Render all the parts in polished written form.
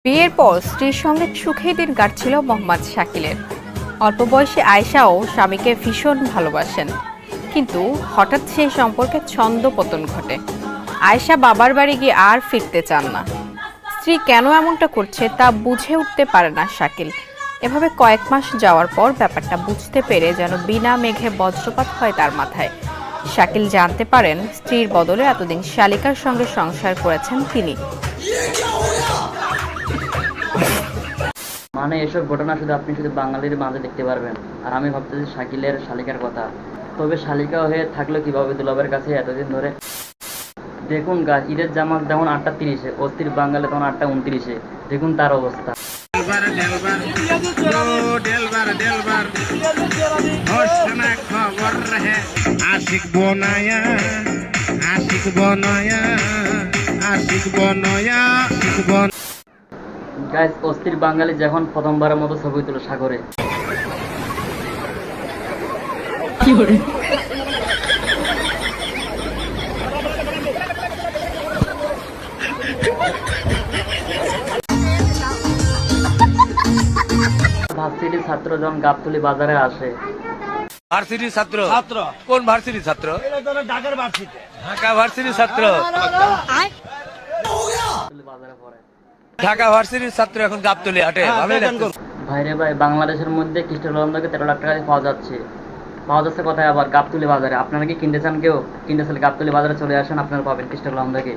বিয়ের পর স্ত্রীর সঙ্গে সুখের দিন কাটছিল মোহাম্মদ শাকিলের। অল্প বয়সী আয়েশাও স্বামীকে ভীষণ ভালোবাসেন, কিন্তু হঠাৎ সেই সম্পর্কে ছন্দপতন ঘটে। আয়েশা বাবার বাড়ি গিয়ে আর ফিরতে চান না। স্ত্রী কেন এমনটা করছে তা বুঝে উঠতে পারে না শাকিল। এভাবে কয়েক মাস যাওয়ার পর ব্যাপারটা বুঝতে পেরে যেন বিনা মেঘে বজ্রপাত হয় তার মাথায়। শাকিল জানতে পারেন স্ত্রীর বদলে এতদিন শালিকার সঙ্গে সংসার করেছেন তিনি। মানে এসব ঘটনা আপনি শুধু বাঙালির মাঝে দেখতে পারবেন। আর আমি ভাবতেছি শাকিলের শালিকার কথা। তবে শালিকা হয়ে থাকলো কিভাবে দুলাভের কাছে এতদিন ধরে? দেখুন গাছ, ঈদের জামাত যেমন 8:30-এ, অস্থির বাঙালি তখন 8:29-এ। দেখুন তার অবস্থা। গাইস, অস্থির বাঙালি যখন প্রথমবারের মতো ছবি তুলো সাগরে। ভার্সিটির ছাত্র যখন গাবতলী বাজারে আসে। ভার্সিটির ছাত্র? কোন ভার্সিটির ছাত্র? ঢাকা ভার্সিটির ছাত্র। বাজারে পড়ে ঢাকা ভার্সিটির ছাত্র এখন গাবতলী হাটে। ভাইরে ভাই, বাংলাদেশের মধ্যে খ্রিস্টানকে 13 লাখ টাকা পাওয়া যাচ্ছে কোথায়? আবার গাবতলী বাজারে। আপনারা কি কিনতে চান? কেউ কিনতে চাইলে গাবতলী বাজারে চলে আসেন, আপনারা পাবেন খ্রিস্টানকে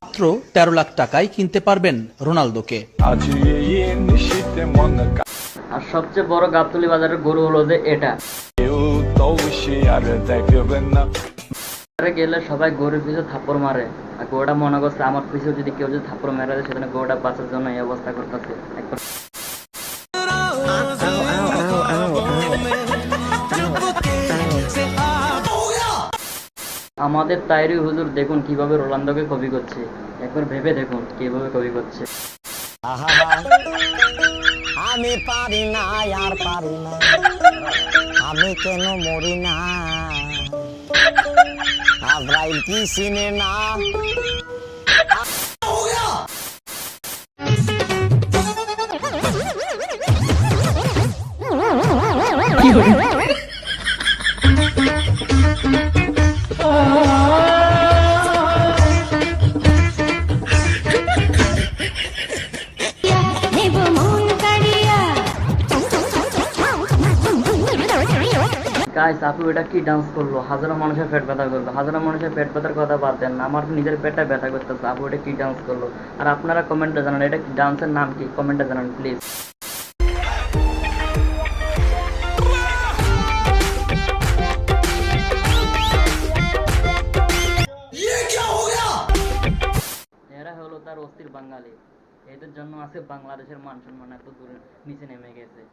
মাত্র 13 লাখ টাকায় কিনতে পারবেন রোনালদোকে। আর সবচেয়ে বড় গাবতলী বাজারের গরু হলো যে এটা। গেলে সবাই গরুর পিছু থাপ্পড় মারে, আর গরুটা মনে করছে আমার পিছু যদি কেউ যদি থাপ্পড় মেরে দেয়, সেখানে গরুটা বাঁচার জন্য এই অবস্থা করতেছে। আমাদের তাইরি হুজুর দেখুন কিভাবে রোনালদোকে কপি করছে। একবার ভেবে দেখুন কিভাবে কপি করছে। আমি পারি না, আর পারি না, আমি কেন মরি না, আজরাইল কি চিনে না। গাইস, আপু এটা কি ডান্স করলো? হাজারো মানুষের পেট ব্যথা করলো। হাজারো মানুষের পেট ব্যথার কথা বাদ দেন, আমার নিজের পেটটা ব্যথা করতেছে। আপু এটা কি ডান্স করলো? আর আপনারা কমেন্টে জানান এটা ডান্সের নাম কি, কমেন্টে জানান প্লিজ। এরা হলো তার অস্থির বাঙালি। এদের জন্য আছে বাংলাদেশের মান সম্মান এত দূরে নিচে নেমে গেছে।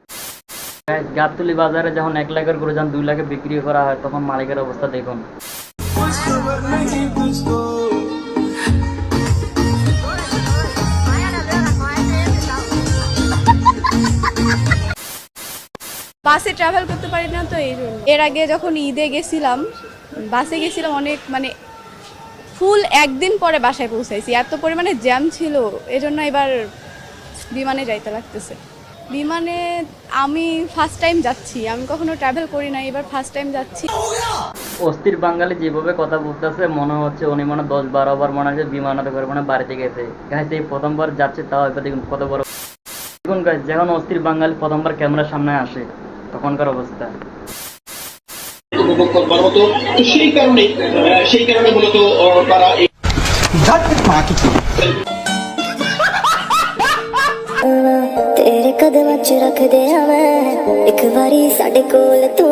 গাবতলী বাজারে যখন 1 লাখের গরু যখন 2 লাখে বিক্রি করা হয়, তখন মালিকের অবস্থা দেখুন। বাসে ট্রাভেল করতে পারি না তো এই জন্য। এর আগে যখন ঈদে গেছিলাম, বাসে গেছিলাম, অনেক মানে ফুল একদিন পরে বাসায় পৌঁছাইছি, এত পরিমাণে জ্যাম ছিল। এজন্য এবার বিমানে যাইতে লাগতেছে। বিমানে আমি ফার্স্ট টাইম যাচ্ছি, আমি কখনো ট্রাভেল করি না, এবার ফার্স্ট টাইম যাচ্ছি। অস্থির বাঙালি যেভাবে কথা বলতেছে, মনে হচ্ছে উনি মনে 10-12 বার মনে হচ্ছে বিমানতে করে মানে বাড়িতে গেছে। গাইস, এই প্রথমবার যাচ্ছে, তাও এবার দেখুন কত বড়। দেখুন গাইস, যখন অস্থির বাঙালি প্রথমবার ক্যামেরার সামনে আসে তখনকার অবস্থা। উপভোগ করবার মতো, তো সেই কারণে মূলত তারা तेरे कदम च रख दे मैं एक बारी साडे कोल तू